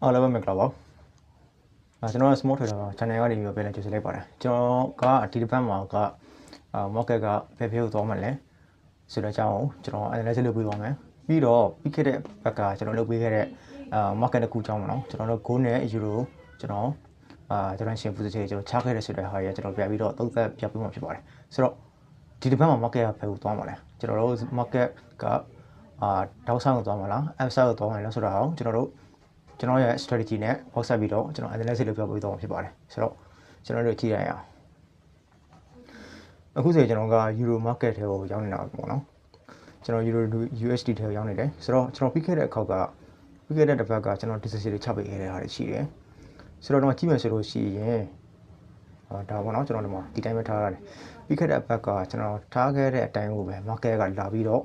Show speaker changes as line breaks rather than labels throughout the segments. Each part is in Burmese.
အားလုံးပဲမင်္ဂလာပါကျွန်တော် small trader ပါ channel ကနေပြီးပြန်လဲကြိုဆိုလိုက်ပါတယ်ကျွန်တော်ကဒီတစ်ပတ်မှာကmarket ကဘယ်ဖြစ်ကိုသွားမှလဲဆိုတော့အကြောင်းကျွန်တော် analysis လုပ်ပြီးသွားမယ်ပြီးတော့ပြီးခဲ့တဲ့ဘက်ကကျွန်တော်လုပ်ပေးခဲ့တဲ့market တစ်ခုအကြောင်းပါနော်ကျွန်တော်တို့ gold နဲ့ euro ကျွန်တော်ကျွန်တော်ရှင်း position ကျွန်တော်ချခဲ့တဲ့ဆိုတဲ့ဟာကြီးကျွန်တော်ပြပြီးတော့သုံးသပ်ပြပေးမှာဖြစ်ပါတယ်ဆိုတော့ဒီတစ်ပတ်မှာ market ကဘယ်ကိုသွားမှလဲကျွန်တော်တို့ market ကတောက်ဆောင်ကိုသွားမှာလား upside ကိုသွားမှာလားဆိုတော့ကျွန်တော်ရဲ့ strategy နဲ့ပေါက်ဆက်ပြီးတော့ကျွန်တော် analysis လုပ်ပြပေးသွားမှာဖြစ်ပါတယ်ဆိုတော့ကျွန်တော်တို့ကြည့်ရအောင်အခုဆိုကျွန်တော်က euro market ထဲကိုရောက်နေတာပေါ့နော်ကျွန်တော် euro USD ထဲကိုရောက်နေတယ်ဆိုတော့ကျွန်တော်ပြီးခဲ့တဲ့တစ်ပတ်ကကျွန်တော် decision တွေချပေးခဲ့တဲ့ဟာတွေရှိတယ်ဆိုတော့ကြည့်မယ်ဆိုလို့ရှိရင်ဒါပေါ့နော်ကျွန်တော်ဒီတိုင်းပဲထားရတယ်ပြီးခဲ့တဲ့အပတ်ကကျွန်တော်ထားခဲ့တဲ့အတိုင်းကိုပဲ market ကလာပြီးတော့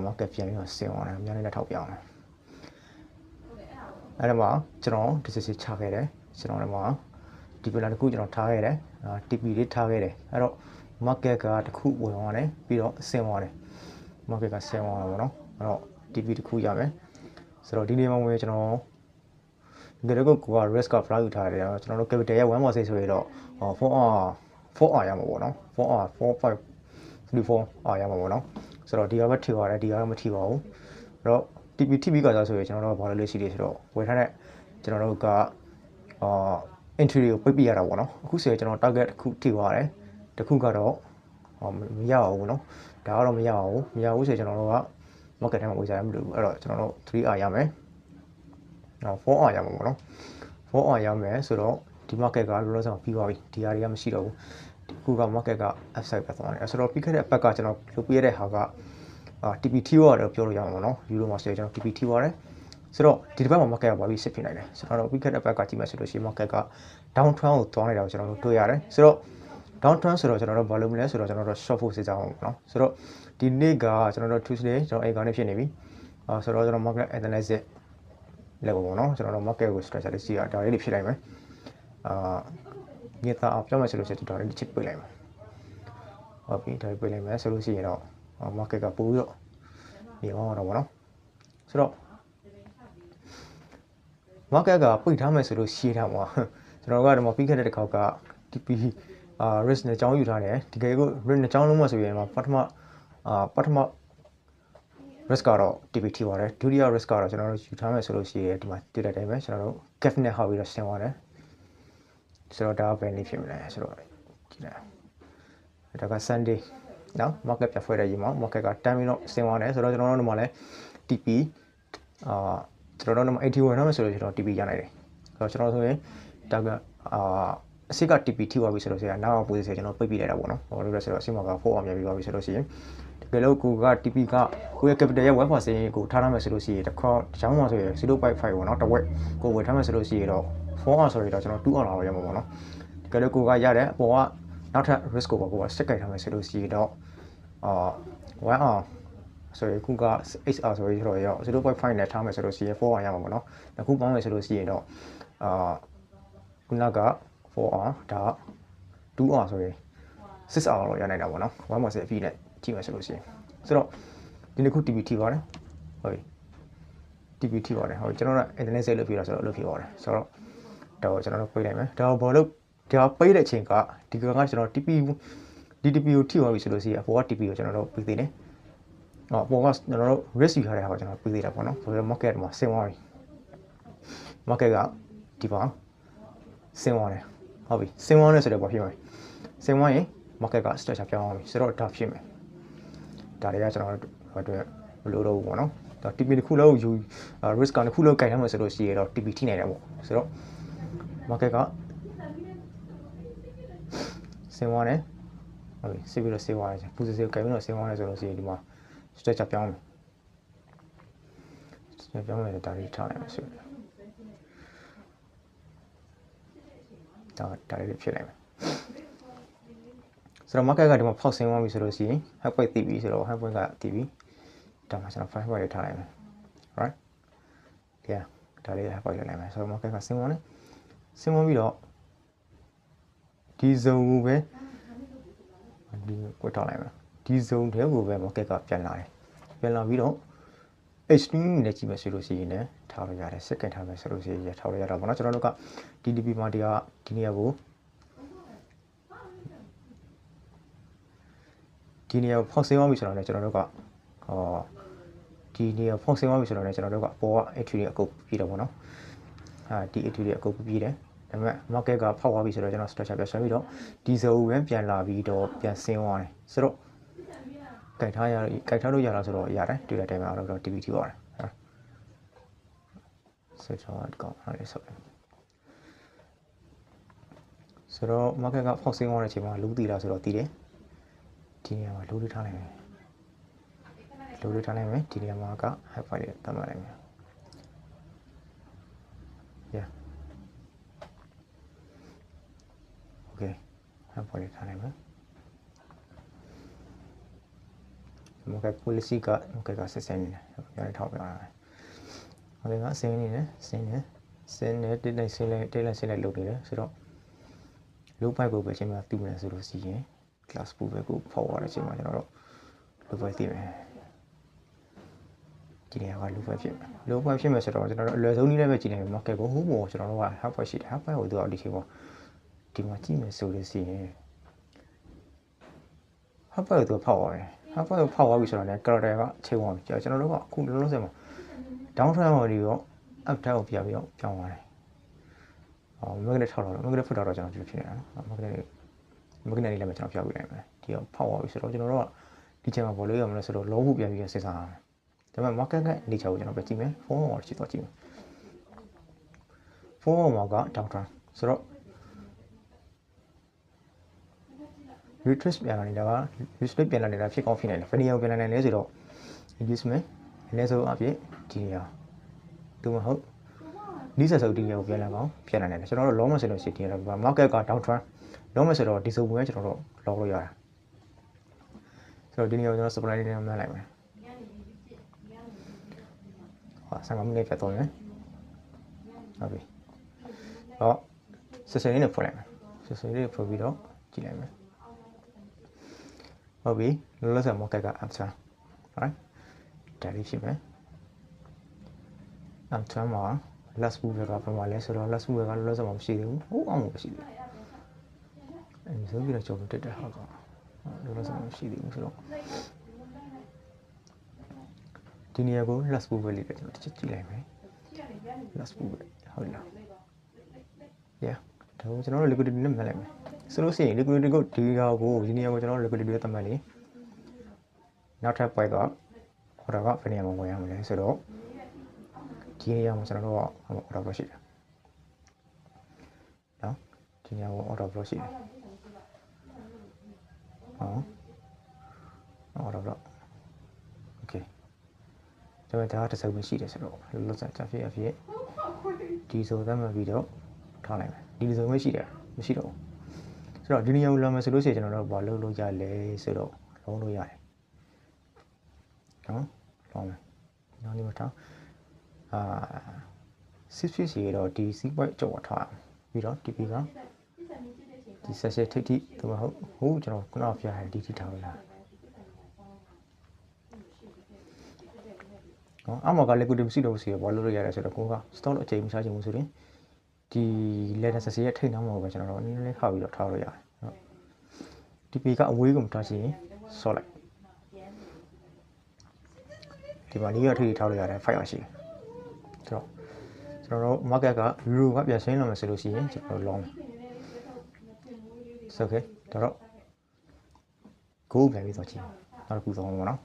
market ပြန်ပြီးတော့ဆင်းသွားတယ်များနေတဲ့ထောက်ပြောင်းတယ်အဲ့ဒါမှာကျွန်တော် decision ချခဲ့တယ်ကျွန်တော်လည်းမှာဒီပလန်တစ်ခုကျွန်တော်ထားခဲ့တယ်TP လေးထားခဲ့တယ်အဲ့တော့ market ကတစ်ခုဝင်သွားတယ်ပြီးတော့ဆင်းသွားတယ် market ကဆင်းသွားတာပေါ့နော်အဲ့တော့ TP တစ်ခုရမယ်ဆိုတော့ဒီနေ့မှာဝင်ကျွန်တော်ဒီလိုကိုက risk က value ထားတယ်ကျွန်တော်တို့ capital ရဲ့ 1% ဆိုရတော့4R ရမှာပေါ့နော် 4R 4534R ရမှာပေါ့နော်ဆိုတော့ဒီကပဲထိသွားတယ်ဒီကမထိပါဘူးအဲ့တော့ TP ကစားဆိုရင်ကျွန်တော်တို့ဘာလို့ရှိသေးဆိုတော့ဝယ်ထားတဲ့ကျွန်တော်တို့ကentry ကိုပိတ်ပြရတာပေါ့နော်အခုဆိုရင်ကျွန်တော် target တစ်ခုထိသွားတယ်တစ်ခုကတော့မရအောင်ဘူးနော်ဒါကတော့မရဘူးဆိုရင်ကျွန်တော်တို့က market ထဲမှာဝယ်စားရမလို့အဲ့တော့ကျွန်တော်တို့ 3R ရမယ်4R ရမှာပေါ့နော် 4R ရမယ်ဆိုတော့ဒီ market ကလောလောဆယ်ပြီးသွားပြီဒီဟာတွေကမရှိတော့ဘူးအခုက market က upside ပဲသွားတယ်ဆိုတော့ပြီးခဲ့တဲ့အပတ်ကကျွန်တော်လုပ်ပြရတဲ့ဟာကTP ထိရတယ်ပြောလို့ရမှာပေါ့နော် euro မှာဆိုရင်ကျွန်တော် TP ထိပါတယ်ဆိုတော့ဒီတစ်ပတ်မှာ market ကဘာပြီးစစ်ဖြစ်နိုင်လဲဆိုတော့ပြီးခဲ့တဲ့အပတ်ကကြည့်မယ်ဆိုလို့ရှိရင် market က down trend ကိုသွားနေတာကိုကျွန်တော်တို့တွေ့ရတယ်ဆိုတော့ down trend ဆိုတော့ကျွန်တော်တို့ဘာလုပ်မလဲဆိုတော့ကျွန်တော်တို့ short force စစ်ကြအောင်ပေါ့နော်ဆိုတော့ဒီနေ့ကကျွန်တော်တို့ Tuesday ကျွန်တော်အိမ်ကနေဖြစ်နေပြီဆိုတော့ကျွန်တော် market analysis လောက်ပေါ့နော်ကျွန်တော်တို့ market ကို structure လေးစီးရဒါလေးတွေဖြစ်နိုင်မယ်ညတာအောင်ပြောမယ်ဆိုလို့ရှိရင်ဒါလေးတစ်ချက်ပြလိုက်မယ်ဟုတ်ပြီဒါပြလိုက်မယ်ဆိုလို့ရှိရင်တော့market ကပို့ပြီးတော့နေအောင်တော့ဗောနော်ဆိုတော့ market ကပိတ်ထားမယ်ဆိုလို့ရှိတာမှာကျွန်တော်ကဒီမှာပြီးခဲ့တဲ့တစ်ခေါက်က TP risk နဲ့အကြောင်းယူထားတယ်ဒီကေကို risk နဲ့အကြောင်းလုံးမှဆိုရင်ပထမ risk ကတော့ TP ထိပါတယ်ဒုတိယ risk ကတော့ကျွန်တော်တို့ယူထားမယ်ဆိုလို့ရှိရင်ဒီမှာတွေ့တဲ့အတိုင်းပဲကျွန်တော်တို့ gap နဲ့ဟောက်ပြီးတော့ဆင်းသွားတယ်ဆိုတော့ဒါဘယ်နည်းဖြစ်မလဲဆိုတော့ကြည့်လိုက်ဒါက Sunday နော် market ပြဖွဲ့တဲ့ရေမှာ market ကတန်းပြီးတော့ဆင်းသွားတယ်ဆိုတော့ကျွန်တော်တို့ဒီမှာလဲ TP ကျွန်တော်တို့ဒီမှာ81ထားမယ်ဆိုလို့ကျွန်တော် TP ရနိုင်တယ်ဆိုတော့ကျွန်တော်ဆိုရင်ဒါကအစစ်က TP ထိသွားပြီဆိုလို့ဆိုရင်နောက်အောင် position ကျွန်တော်ပိတ်ပြလိုက်တာပေါ့နော်ဟိုလိုလဲဆိုတော့အစစ်မှာက4အောင်မြင်ပြီးသွားပြီဆိုလို့ရှိရင်တကယ်လို့ကိုက TP ကကိုရဲ့ capital ရဲ့ 1% ကိုထားထားမယ်ဆိုလို့ရှိရင်တစ်ခေါက်ကျောင်းမှာဆိုရင် 0.5 ပေါ့နော်တစ်ဝက်ကိုဝယ်ထားမယ်ဆိုလို့ရှိရင်တော့4 ဆိုရင်တော့ကျွန်တော်2 လာတော့ရမှာပေါ့နော်တကယ်လို့ကိုကရတဲ့အပေါ်ကနောက်ထပ် risk ကိုကိုကစက်ကြိုက်ထားမယ်ဆိုလို့ရှိရင်တော့1 ဆိုရင်ခုက HR ဆိုရင်တော့ရော 0.5 နဲ့ထားမယ်ဆိုလို့ရှိရင်4 ရမှာပေါ့နော်အခုပေါင်းမယ်ဆိုလို့ရှိရင်တော့ခုနက4 ဒါ2 ဆိုရင်6 တော့ရနိုင်တာပေါ့နော်1% fee နဲ့ကြည့်မယ်ဆိုလို့ရှိရင်ဆိုတော့ဒီနေ့ခု TP ထိပါတယ်ဟုတ်ပြီ TP ထိပါတယ်ဟုတ်ကျွန်တော်က internet sale လုပ်ပြီးတော့ဆိုတော့လုပ်ဖြစ်ပါတယ်ဆိုတော့ဒါကိုကျွန်တော်တို့ပိတ်လိုက်မယ်ဒါဘာလို့ဒါပိတ်တဲ့အချိန်ကဒီကကျွန်တော် TP ကိုထိသွားပြီဆိုလို့ရှိရင်အပေါ်က TP ကိုကျွန်တော်တို့ပိတ်သေးတယ်အပေါ်ကကျွန်တော်တို့ risk ယူထားတဲ့ဟာကိုကျွန်တော်ပိတ်သေးတာပေါ့နော်ဆိုတော့ market မှာဆင်းသွားပြီ market ကဒီပါဆင်းသွားတယ်ဟုတ်ပြီဆင်းသွားတယ်ဆိုတော့ဘာဖြစ်မလဲဆင်းသွားရင် market က structure ပြောင်းသွားပြီဆိုတော့ဒါဖြစ်မယ်ဒါတွေကကျွန်တော်တို့မလို့တော့ဘူးပေါ့နော်ဒါ TP တစ်ခုလုံးယူ risk ကတစ်ခုလုံးကင်ထားမှဆိုလို့ရှိရင်တော့ TP ထိနိုင်တယ်ပေါ့ဆိုတော့ market ကဆင်းသွားတယ်ဟုတ်ပြီစစ်ပြီးတော့ဆင်းသွားတယ်ပူစစ်ကင်ပြီးတော့ဆင်းသွားတယ်ဆိုလို့ရှိရင်ဒီမှာ structure ပြောင်းမယ်ပြောင်းမယ်ဒါလေးထားလိုက်မယ်ဆိုဒါလေးဖြစ်လိုက်မယ်ဆိုတော့ market ကဒီမှာဖောက်ဆင်းသွားပြီဆိုလို့ရှိရင် high point တည်ပြီဆိုတော့ high point ကတည်ပြီဒါမှကျွန်တော် 5 point လေးထားလိုက်မယ် right ဒါလေး high point လေးလိုက်မယ်ဆိုတော့ market ကဆင်းသွားတယ်ဆင်းသွားပြီးတော့ဒီ zone ကိုပဲဒီကွက်ထားလိုက်မယ်ဒီ zone ထဲကိုပဲ market ကပြန်လာတယ်ပြန်လာပြီးတော့ extreme နဲ့ကြည့်မယ်ဆိုလို့ရှိရင်လည်းထားလို့ရတယ် second ထားမယ်ဆိုလို့ရှိရင်ထားလို့ရတော့ဗောနော်ကျွန်တော်တို့က TDP မှာဒီနေရာကိုဖောက်ဆင်းသွားပြီဆိုတော့လည်းကျွန်တော်တို့ကဒီနေရာဖောက်ဆင်းသွားပြီဆိုတော့လည်းကျွန်တော်တို့ကအပေါ်က entry တွေအကုန်ပြီးတော့ဗောနော်ဒီ entry တွေအကုန်ပြီးတယ်ဒါပေမဲ့ market ကဖောက်သွားပြီဆိုတော့ကျွန်တော် structure ပြန်ဆွဲပြီးတော့ဒီ zone ကိုပြန်လာပြီးတော့ပြန်ဆင်းသွားတယ်ဆိုတော့ကြိုက်ထားလို့ရလားဆိုတော့ရတယ်တွေ့တဲ့တိုင်မှာတော့ TPT ပါတယ်ဆိုတော့ဒီကောင်အားလေးဆိုတော့ market ကဖောက်ဆင်းသွားတဲ့အချိန်မှာလူးတည်လားဆိုတော့တည်တယ်ဒီနေရာမှာလူးလေးထားလိုက်မယ်ဒီနေရာမှာက high file တတ်မှတ်လိုက်မယ် yeah okay high file ထားလိုက်မယ် market policy က market ကဆက်နေတယ်ရထောက်ပြရတယ် market ကဆင်းနေတယ်တိတ်လိုက်ဆင်းလိုက်လုပ်နေတယ်ဆိုတော့ low pipe ကိုပဲအချိန်မှာတူမယ်ဆိုလို့ရှိရင် class pool ပဲကိုဖောက်သွားတဲ့အချိန်မှာကျွန်တော်တို့ low pipe သိမယ်ဒီနေရာက low pipe ဖြစ်မယ်ဆိုတော့ကျွန်တော်တို့အလွယ်ဆုံးနည်းနဲ့ပဲကြည့်နိုင်မယ် market ကိုဟိုးပေါ်ကျွန်တော်တို့က half pipe ရှိတယ် half pipe ကိုသူကဒီချိန်မှာဒီမှာကြည့်မယ်ဆိုလို့ရှိရင် half pipe ကိုသူဖောက်သွားတယ် half pipe ကိုဖောက်သွားပြီဆိုတော့လည်း character ကချိန်သွားပြီကျွန်တော်တို့ကအခုလုံးလုံးစမှာ down trend ကိုပြီးတော့ up trend ကိုပြပြီးတော့ပြောင်းသွားတယ်magnet ထောက်တော့ magnet ဖွတ်တော့ကျွန်တော်ဒီလိုဖြစ်နေတာနော် magnet လေးလည်းကျွန်တော်ပြပြလိုက်မယ်ဒီတော့ဖောက်သွားပြီဆိုတော့ကျွန်တော်တို့ကဒီချိန်မှာဘောလို့ရမလဲဆိုတော့ low ကိုပြန်ပြီးစဉ်းစားရမယ်ဒါပေမဲ့ market ကနေချာကိုကျွန်တော်ပဲကြည့်မယ် phone ကိုကြည့်တော့ကြည့်မယ် phone မှာက down trend ဆိုတော့ retrace ပြန်လာနေတာက retrace ပြန်လာနေတာဖြစ်ကောင်းဖြစ်နေတယ်ဘယ်နေရာကိုပြန်လာနိုင်လဲဆိုတော့ inducement အနည်းဆုံးအဖြစ်ဒီနေရာသူမဟုတ်နီးစပ်စုပ်ဒီနေရာကိုပြန်လာအောင်ပြန်လာနိုင်တယ်ကျွန်တော်တို့ long မဆိုလို့ရှိရင်ဒီနေရာ market က down trend long မဆိုတော့ဒီစုံဝင်ကျွန်တော်တို့ long လို့ရတယ်ဆိုတော့ဒီနေရာကိုကျွန်တော် supply လေးနဲ့မှန်းလိုက်မယ်15မိနစ်ပြတ်သွားမယ်ဟုတ်ပြီတော့ဆက်စလေးနဲ့ဖွင့်လိုက်မယ်ဆက်စလေးဖွင့်ပြီးတော့ကြည့်လိုက်မယ်ဟုတ်ပြီလောလောဆယ် market က uptrend right ဒါလေးဖြစ်မယ် uptrend မှာ last move ကဘယ်မှာလဲဆိုတော့ last move ကလောလောဆယ်မှာမရှိသေးဘူးဟိုအောင်မှာမရှိသေးဘူးအဲဒီဆိုပြီးတော့ကျွန်တော်တက်တဲ့ဟာကလောလောဆယ်မှာမရှိသေးဘူးဆိုတော့ဒီနေရာကို last move လေးပဲကျွန်တော်ကြည့်လိုက်မယ် last move ဟုတ်လား yeah ဒါကိုကျွန်တော်တို့ liquidity နဲ့မှတ်လိုက်မယ်ဆိုလို့ရှိရင် liquidity ကိုဒီဟာကိုဒီနေရာကိုကျွန်တော်တို့ liquidity နဲ့သတ်မှတ်လေနောက်ထပ် point တော့ order ကဘယ်နေရာမှာဝင်ရမလဲဆိုတော့ဒီနေရာမှာကျွန်တော်တို့က order block ရှိတယ်နော်ဒီနေရာကို order block ရှိတယ်order block okay ဒါပေမဲ့ဒါကတစ်စုံပဲရှိတယ်ဆိုတော့လောလောဆယ်အဖြစ်ဒီဆိုသတ်မှတ်ပြီးတော့ထားလိုက်မယ်ဒီစုံပဲရှိတယ်မရှိတော့ဘူးဆိုတော့ဒီနေရာကိုလာမယ်ဆိုလို့ရှိရင်ကျွန်တော်တို့ဘာလုပ်လို့ရလဲဆိုတော့လုံးလို့ရတယ်နော်လုံးမယ်နောက်ဒီမှာထား6 ရတော့ဒီ C point ကြောက်ထားပြီးတော့ TP ကဒီဆက်ဆက်ထိတ်ထိသူမဟုတ်ဟိုကျွန်တော်ခုနကပြရတယ်ဒီထိထားလို့လားနော်အမောက liquidity မရှိတော့ဘူးစီဘာလို့လို့ရတယ်ဆိုတော့ကိုက stock အချိန်မချချင်ဘူးဆိုရင်ဒီ letter ဆက်ရဲ့ထိတ်နှောင်းမှာပဲကျွန်တော်တို့နည်းနည်းခါပြီးတော့ထားလို့ရတယ်နော် TP ကအဝေးကိုမထားချင်ဆော့လိုက်ဒီမှာလေးရထိထားလို့ရတယ်5ရရှိတယ်ဆိုတော့ကျွန်တော်တို့ market က euro ကပြန်ဆင်းလာမယ်ဆိုလို့ရှိရင်ကျွန်တော် long ဆိုokay တော့ go ပြန်ပြီးတော့ကြည့်နောက်တစ်ခုသုံးပါနော်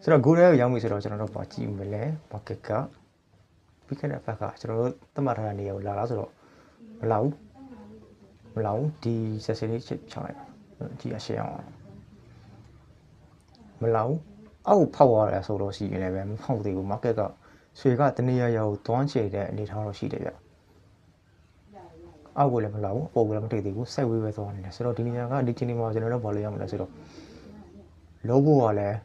ဆိုတော့ go ရဲ့ရောက်ပြီဆိုတော့ကျွန်တော်တို့ပါကြည့်မလဲ market ကပြီးခဲ့တဲ့ဘက်ကကျွန်တော်တို့သတ်မှတ်ထားတဲ့နေရာကိုလာလားဆိုတော့မလာဘူးဒီဆက်စလေးချလိုက်ဒီအရှေ့အောင်မလာဘူးအောက်ဖောက်သွားတယ်ဆိုတော့ရှိရင်လည်းပဲမဖောက်သေးဘူး market ကဆွေကတနေရာရောက်တွန်းချေတဲ့အနေထားတော့ရှိတယ်ဗျအောက်ကိုလည်းမလာဘူးအပေါ်ကိုလည်းမထိတ်သေးဘူး side way ပဲသွားနေတယ်ဆိုတော့ဒီနေရာကဒီချိန်မှာကျွန်တော်တို့ဘာလို့ရမလဲဆိုတော့လုံးဖို့ကလည်း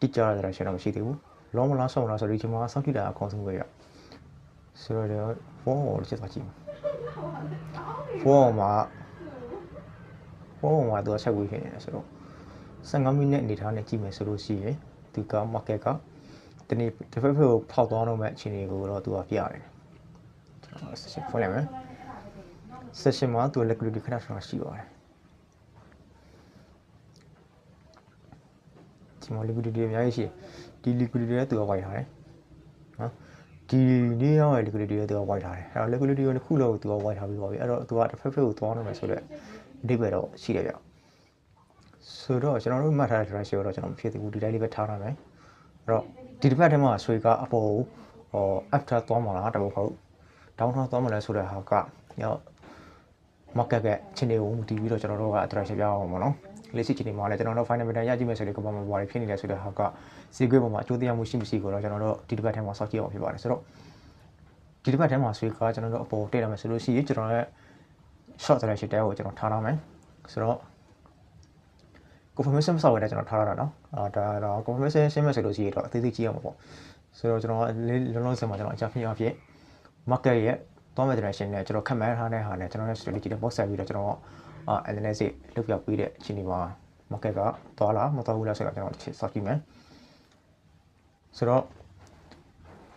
တိကျတဲ့ direction တော့မရှိသေးဘူးလုံးမလားဆုံးလားဆိုတော့ဒီချိန်မှာစောင့်ကြည့်တာအကောင်းဆုံးပဲရဆိုတော့ဖုန်းကိုချက်သွားကြည့်ဖုန်းမှာ ပေါ်မှာသူကဆက်ဝေးဖြစ်နေတယ်ဆိုတော့15မိနစ်အနေထားနဲ့ကြည့်မယ်ဆိုလို့ရှိရင်သူက market ကဒီနေ့တစ်ဖက်ဖက်ကိုဖောက်သွားတော့မဲ့အခြေအနေကိုတော့သူကပြရတယ်ကျွန်တော်ဆက်ဖွင့်လိုက်မယ် session မှာသူ liquidity ခဏခဏရှိပါတယ်ဒီမှာ liquidity အများကြီးရှိဒီ liquidity နဲ့သူကဝိုက်ထားတယ်နော်ဒီနေ့ရော liquidity နဲ့သူကဝိုက်ထားတယ်အဲ့တော့ liquidity ကိုတစ်ခုလောက်သူကဝိုက်ထားပြီးပါပြီအဲ့တော့သူကတစ်ဖက်ဖက်ကိုသွားတော့မယ်ဆိုတော့အဓိပ္ပာယ်တော့ရှိတယ်ဗျဆိုတော့ကျွန်တော်တို့မှတ်ထားတဲ့ ratio တော့ကျွန်တော်မဖြစ်သေးဘူးဒီတိုင်းလေးပဲထားထားမယ်အဲ့တော့ဒီတစ်ဖက်ထဲမှာဆွေကအပေါ်ဟို after သွားမှာလားတပုတ်ဟုတ် down သွားမှာလဲဆိုတဲ့ဟာကရော market ကချင်းတွေကိုမတီးပြီးတော့ကျွန်တော်တို့က attraction ပြအောင်ပါနော်လက်ရှိချင်းတွေမှာလည်းကျွန်တော်တို့ final button ရကြည့်မယ်ဆိုရင်ကမ္ဘာမှာဘာတွေဖြစ်နေလဲဆိုတဲ့ဟာကစီကွေးပေါ်မှာအကျိုးတရားမှုရှိမရှိကိုတော့ကျွန်တော်တို့ဒီတစ်ပတ်ထဲမှာစောင့်ကြည့်အောင်ဖြစ်ပါတယ်ဆိုတော့ဒီတစ်ပတ်ထဲမှာဆွေကကျွန်တော်တို့အပေါ်တက်လာမယ်ဆိုလို့ရှိရင်ကျွန်တော်ရဲ့ short attraction တဲကိုကျွန်တော်ထားထားမယ်ဆိုတော့ confirmation ဆောက်ရတဲ့ကျွန်တော်ထားရတာနော်ဒါတော့ confirmation ရှင်းမယ်ဆိုလို့ရှိရင်တော့အသေးသေးကြည့်ရမှာပေါ့ဆိုတော့ကျွန်တော်လုံးလုံးစင်မှာကျွန်တော်အကြဖြစ်အဖြစ် market ရဲ့သွားမဲ့ direction နဲ့ကျွန်တော်ခက်မှန်းထားတဲ့ဟာနဲ့ကျွန်တော်ရဲ့ strategy နဲ့ box ဆက်ပြီးတော့ကျွန်တော်analysis လုပ်ပြပေးတဲ့အချိန်ဒီမှာ market ကသွားလားမသွားဘူးလားဆိုတော့ကျွန်တော်တစ်ချက်စောင့်ကြည့်မယ်ဆိုတော့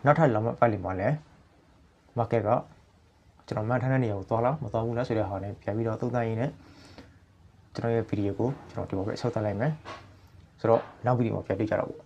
နောက်ထပ်လာမယ့်ပတ်လီမှာလည်း market ကကျွန်တော်မှန်းထားတဲ့နေရာကိုသွားလားမသွားဘူးလားဆိုတဲ့ဟာနဲ့ပြန်ပြီးတော့သုံးသပ်ရင်းနဲ့ကျွန်တော်ရဲ့ video ကိုကျွန်တော်ဒီမှာပဲဆောက်ထားလိုက်မယ်ဆိုတော့နောက် video မှာပြန်တွေ့ကြတော့ပေါ့